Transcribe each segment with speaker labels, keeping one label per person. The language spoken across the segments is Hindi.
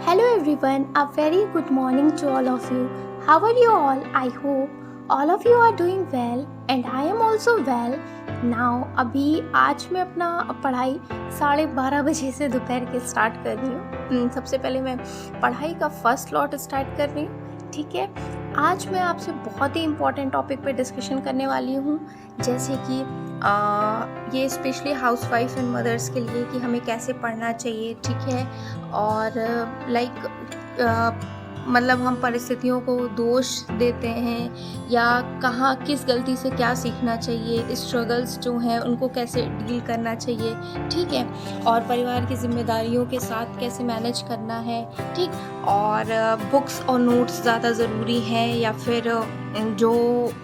Speaker 1: Hello everyone, a very good morning to all of you. How are you all? I hope all of you are doing well and I am also well. Now अभी आज मैं अपना पढ़ाई 12:30 बजे से दोपहर के स्टार्ट कर रही हूँ। सबसे पहले मैं पढ़ाई का फर्स्ट लॉट स्टार्ट कर रही हूँ, ठीक है। आज मैं आपसे बहुत ही इम्पोर्टेंट टॉपिक पे डिस्कशन करने वाली हूँ, जैसे कि ये स्पेशली हाउसवाइफ एंड मदर्स के लिए कि हमें कैसे पढ़ना चाहिए, ठीक है। और मतलब हम परिस्थितियों को दोष देते हैं या कहाँ किस गलती से क्या सीखना चाहिए, स्ट्रगल्स जो हैं उनको कैसे डील करना चाहिए, ठीक है। और परिवार की जिम्मेदारियों के साथ कैसे मैनेज करना है, ठीक। और बुक्स और नोट्स ज़्यादा ज़रूरी हैं या फिर जो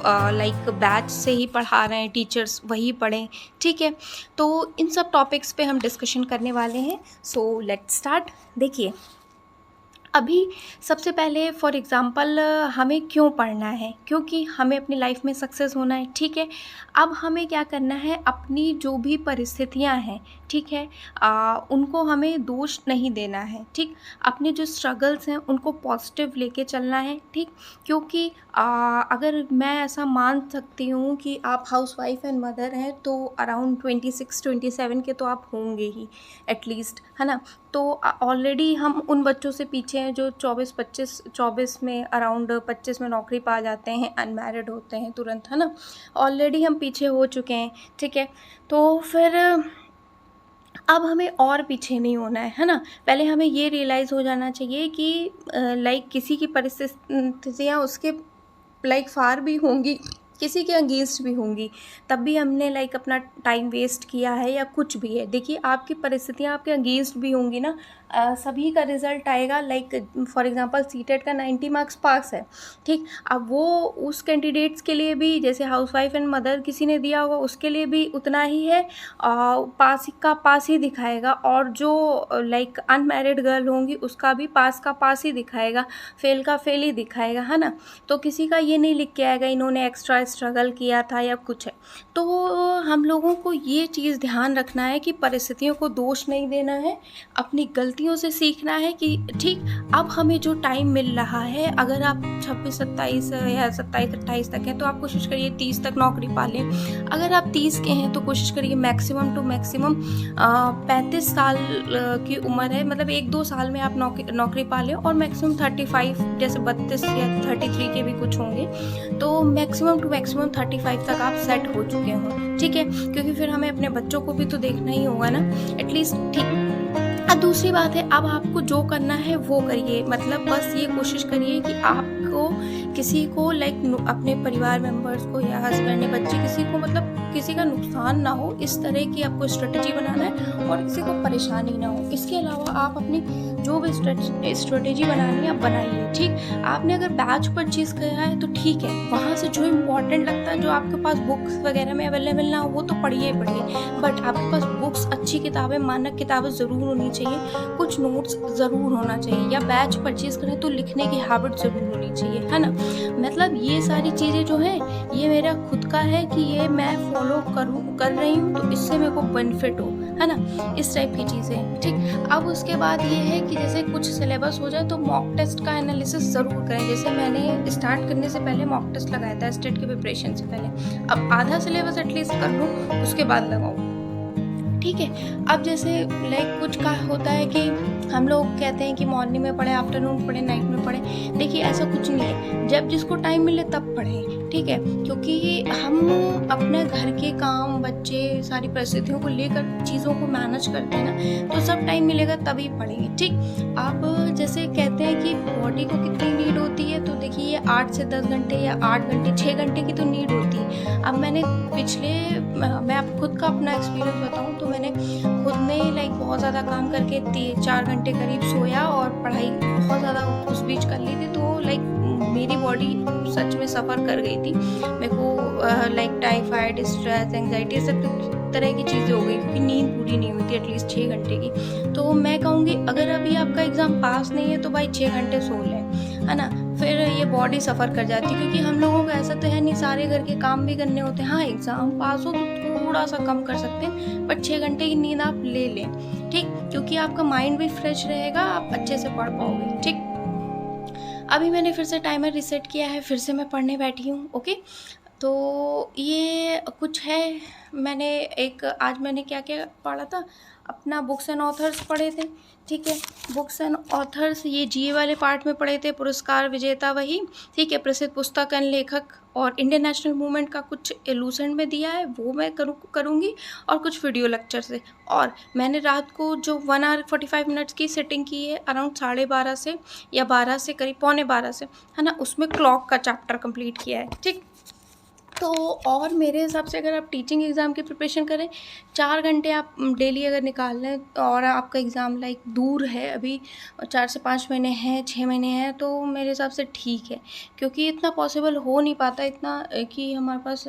Speaker 1: लाइक बैच से ही पढ़ा रहे हैं टीचर्स वही पढ़ें, ठीक है। तो इन सब टॉपिक्स पे हम डिस्कशन करने वाले हैं। So let's start. देखिए, अभी सबसे पहले फॉर एग्ज़ाम्पल हमें क्यों पढ़ना है, क्योंकि हमें अपनी लाइफ में सक्सेस होना है, ठीक है। अब हमें क्या करना है, अपनी जो भी परिस्थितियां हैं, ठीक है, उनको हमें दोष नहीं देना है, ठीक। अपने जो स्ट्रगल्स हैं उनको पॉजिटिव लेके चलना है, ठीक। क्योंकि अगर मैं ऐसा मान सकती हूँ कि आप हाउसवाइफ एंड मदर हैं तो अराउंड 26-27 के तो आप होंगे ही एटलीस्ट, है ना। तो ऑलरेडी हम उन बच्चों से पीछे हैं जो 24 में अराउंड 25 में नौकरी पा जाते हैं, अनमैरिड होते हैं तुरंत, है ना। ऑलरेडी हम पीछे हो चुके हैं, ठीक है। तो फिर अब हमें और पीछे नहीं होना है ना। पहले हमें ये रियलाइज़ हो जाना चाहिए कि लाइक किसी की परिस्थितियाँ उसके लाइक फार भी होंगी, किसी के अगेंस्ट भी होंगी, तब भी हमने लाइक अपना टाइम वेस्ट किया है या कुछ भी है। देखिए, आपकी परिस्थितियाँ आपके अगेंस्ट भी होंगी ना, सभी का रिज़ल्ट आएगा। लाइक फॉर एग्जांपल सीटेट का 90 मार्क्स पास है, ठीक। अब वो उस कैंडिडेट्स के लिए भी, जैसे हाउसवाइफ एंड मदर किसी ने दिया होगा उसके लिए भी उतना ही है, पास का पास ही दिखाएगा। और जो लाइक अनमैरिड गर्ल होंगी उसका भी पास का पास ही दिखाएगा, फेल का फेल ही दिखाएगा, है ना। तो किसी का ये नहीं लिख के आएगा इन्होंने एक्स्ट्रा स्ट्रगल किया था या कुछ है। तो हम लोगों को ये चीज़ ध्यान रखना है कि परिस्थितियों को दोष नहीं देना है, अपनी गलतियों से सीखना है कि ठीक, अब हमें जो टाइम मिल रहा है, अगर आप 26-27 या 27-28 तक हैं तो आप कोशिश करिए 30 तक नौकरी पा लें। अगर आप 30 के हैं तो कोशिश करिए मैक्सिमम टू मैक्सिमम 35 साल की उम्र है, मतलब 1-2 साल में आप नौकरी पा लें। और मैक्सिमम 35, जैसे 32 या 33 के भी कुछ होंगे, तो मैक्सिमम टू मैक्सिमम 35 तक आप सेट हो चुके हों, ठीक है। क्योंकि फिर हमें अपने बच्चों को भी तो देखना ही होगा ना एटलीस्ट, ठीक। अब दूसरी बात है, अब आपको जो करना है वो करिए, मतलब बस ये कोशिश करिए कि आपको किसी को लाइक अपने परिवार मेंबर्स को या हस्बैंड या बच्चे किसी को, मतलब किसी का नुकसान ना हो, इस तरह की आपको स्ट्रेटजी बनाना है और किसी को परेशानी ना हो। इसके अलावा आप अपनी जो भी स्ट्रेटजी बनानी है आप बनाइए, ठीक। आपने अगर बैच परचेज किया है तो ठीक है, वहाँ से जो इम्पोर्टेंट लगता है, जो आपके पास बुक्स वगैरह में अवेलेबल ना हो वो तो पढ़िए, बट आपके पास बुक्स, अच्छी किताबें, मानक किताबें ज़रूर होनी चाहिए, कुछ नोट्स ज़रूर होना चाहिए, या बैच परचेज करें तो लिखने की हैबिट ज़रूर होनी चाहिए, है ना। मतलब ये सारी चीज़ें जो हैं ये मेरा खुद का है कि ये मैं फॉलो कर रही हूँ तो इससे मेरे को बेनिफिट हो, है ना, इस टाइप की चीज़ें, ठीक। अब उसके बाद ये है कि जैसे कुछ सिलेबस हो जाए तो मॉक टेस्ट का एनालिसिस ज़रूर करें। जैसे मैंने स्टार्ट करने से पहले मॉक टेस्ट लगाया था स्टेट के प्रिपरेशन से पहले, अब आधा सिलेबस एटलीस्ट कर लूँ उसके बाद लगाऊँ, ठीक है। अब जैसे लाइक कुछ का होता है कि हम लोग कहते हैं कि मॉर्निंग में पढ़े, आफ्टरनून पढ़े, नाइट में पढ़े। देखिए, ऐसा कुछ नहीं है, जब जिसको टाइम मिले तब पढ़ें, ठीक है। क्योंकि हम अपने घर के काम, बच्चे, सारी परिस्थितियों को लेकर चीज़ों को मैनेज करते हैं ना, तो सब टाइम मिलेगा तभी पढ़ेंगे, ठीक। अब जैसे कहते हैं कि बॉडी को कितनी नीड होती है, तो देखिए ये 8 से 10 घंटे या 8 घंटे 6 घंटे की तो नीड होती है। अब मैं आप खुद का अपना एक्सपीरियंस बताऊँ तो मैंने खुद ने लाइक बहुत ज़्यादा काम करके 4 घंटे करीब सोया और पढ़ाई बहुत ज़्यादा उस बीच कर ली थी, तो लाइक मेरी बॉडी सच में सफ़र कर गई थी। मेरे को लाइक टाइफाइड, स्ट्रेस, एंग्जाइटी, सब तरह की चीज़ें हो गई क्योंकि नींद पूरी नहीं हुई थी एटलीस्ट 6 घंटे की। तो मैं कहूँगी अगर अभी आपका एग्ज़ाम पास नहीं है तो भाई 6 घंटे सो लें, है ना। फिर ये बॉडी सफ़र कर जाती है, क्योंकि हम लोगों का ऐसा तो है नहीं, सारे घर के काम भी करने होते हैं। हाँ, एग्ज़ाम पास हो तो थोड़ा सा कम कर सकते हैं, बट 6 घंटे की नींद आप ले लें, ठीक, क्योंकि आपका माइंड भी फ्रेश रहेगा, आप अच्छे से पढ़ पाओगे, ठीक। अभी मैंने फिर से टाइमर रीसेट किया है, फिर से मैं पढ़ने बैठी हूँ, ओके। तो ये कुछ है, आज मैंने क्या क्या पढ़ा था, अपना बुक्स एंड ऑथर्स पढ़े थे, ठीक है। बुक्स एंड ऑथर्स ये जीए वाले पार्ट में पढ़े थे, पुरस्कार विजेता वही, ठीक है, प्रसिद्ध पुस्तक एंड लेखक, और इंडियन नेशनल मूवमेंट का कुछ एलूसेंट में दिया है, वो मैं करूँगी, और कुछ वीडियो लेक्चर से। और मैंने रात को जो 1 आवर 45 मिनट्स की सेटिंग की है, अराउंड 12:30 से या 12 से करीब 11:45 से, है ना, उसमें क्लॉक का चैप्टर कंप्लीट किया है, ठीक। तो और मेरे हिसाब से अगर आप टीचिंग एग्ज़ाम की प्रिपरेशन करें, 4 घंटे आप डेली अगर निकाल लें, और आपका एग्ज़ाम लाइक दूर है, अभी 4 से 5 महीने हैं, 6 महीने हैं, तो मेरे हिसाब से ठीक है, क्योंकि इतना पॉसिबल हो नहीं पाता इतना कि हमारे पास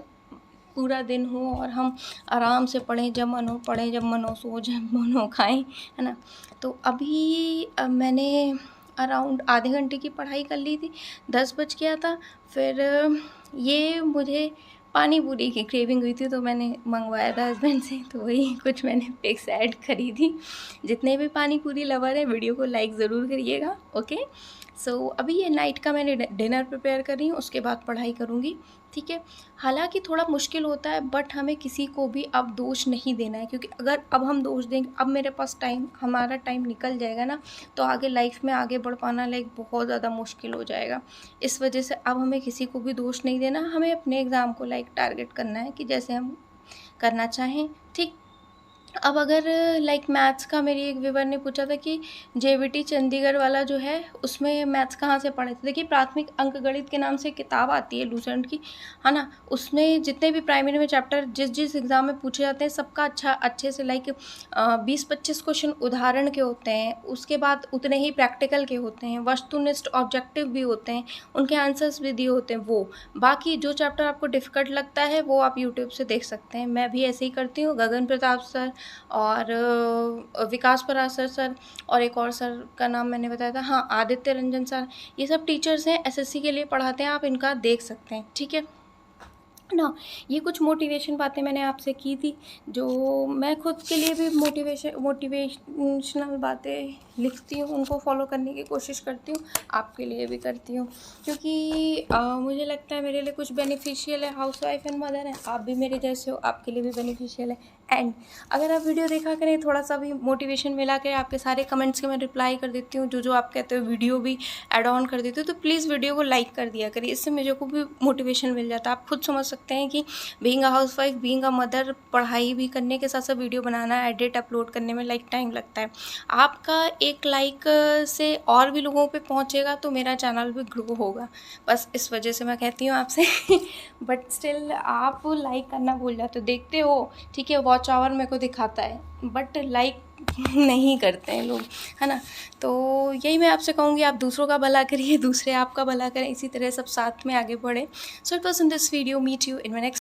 Speaker 1: पूरा दिन हो और हम आराम से पढ़ें, जब मन हो पढ़ें, जब मन हो सो, जब मन हो खाएं, है ना। तो अभी मैंने अराउंड आधे घंटे की पढ़ाई कर ली थी, 10 बज गया था। फिर ये मुझे पानी पूरी की क्रेविंग हुई थी, तो मैंने मंगवाया था हस्बैंड से, तो वही कुछ मैंने पिक्स ऐड करी थी। जितने भी पानी पूरी लवर हैं, वीडियो को लाइक ज़रूर करिएगा, ओके। सो अभी ये नाइट का मैंने डिनर प्रिपेयर कर रही हूँ, उसके बाद पढ़ाई करूँगी, ठीक है। हालांकि थोड़ा मुश्किल होता है, बट हमें किसी को भी अब दोष नहीं देना है, क्योंकि अगर अब हम दोष देंगे, अब मेरे पास हमारा टाइम निकल जाएगा ना, तो आगे लाइफ में आगे बढ़ पाना लाइक बहुत ज़्यादा मुश्किल हो जाएगा। इस वजह से अब हमें किसी को भी दोष नहीं देना, हमें अपने एग्ज़ाम को लाइक टारगेट करना है कि जैसे हम करना चाहें, ठीक। अब अगर लाइक मैथ्स का, मेरी एक व्यूवर ने पूछा था कि जेबीटी चंडीगढ़ वाला जो है, उसमें मैथ्स कहाँ से पढ़े थे। देखिए, प्राथमिक अंक गणित के नाम से किताब आती है लूसेंट की, है ना, उसमें जितने भी प्राइमरी में चैप्टर जिस एग्ज़ाम में पूछे जाते हैं, सबका अच्छे से लाइक 20-25 क्वेश्चन उदाहरण के होते हैं, उसके बाद उतने ही प्रैक्टिकल के होते हैं, वस्तुनिष्ठ ऑब्जेक्टिव भी होते हैं, उनके आंसर्स भी दिए होते हैं। वो बाकी जो चैप्टर आपको डिफ़िकल्ट लगता है, वो आप यूट्यूब से देख सकते हैं। मैं भी ऐसे ही करती हूँ। गगन प्रताप सर और विकास पराशर सर, और एक और सर का नाम मैंने बताया था, हाँ, आदित्य रंजन सर, ये सब टीचर्स हैं, एसएससी के लिए पढ़ाते हैं, आप इनका देख सकते हैं, ठीक है ना। ये कुछ मोटिवेशन बातें मैंने आपसे की थी, जो मैं खुद के लिए भी मोटिवेशनल बातें लिखती हूँ, उनको फॉलो करने की कोशिश करती हूँ, आपके लिए भी करती हूँ, क्योंकि मुझे लगता है मेरे लिए कुछ बेनिफिशियल है। हाउसवाइफ एंड मदर है, आप भी मेरे जैसे हो, आपके लिए भी बेनिफिशियल है। एंड अगर आप वीडियो देखा करें, थोड़ा सा भी मोटिवेशन मिला के, आपके सारे कमेंट्स के मैं रिप्लाई कर देती हूँ, जो आप कहते हो, वीडियो भी ऐड ऑन कर देती हूँ, तो प्लीज़ वीडियो को लाइक कर दिया करिए, इससे मुझे को भी मोटिवेशन मिल जाता है। आप खुद समझ सकते हैं कि being a housewife, being a mother, पढ़ाई भी करने के साथ साथ वीडियो बनाना, एडिट, अपलोड करने में लाइक टाइम लगता है। आपका एक लाइक से और भी लोगों पे पहुंचेगा, तो मेरा चैनल भी ग्रो होगा, बस इस वजह से मैं कहती हूँ आपसे। बट स्टिल आप लाइक करना भूल जाते हो, देखते हो, ठीक है, वॉच आवर मेरे को दिखाता है, बट लाइक नहीं करते हैं लोग, है ना। तो यही मैं आपसे कहूँगी, आप दूसरों का भला करिए, दूसरे आपका भला करें, इसी तरह सब साथ में आगे बढ़े। So it was in this video, meet you in my next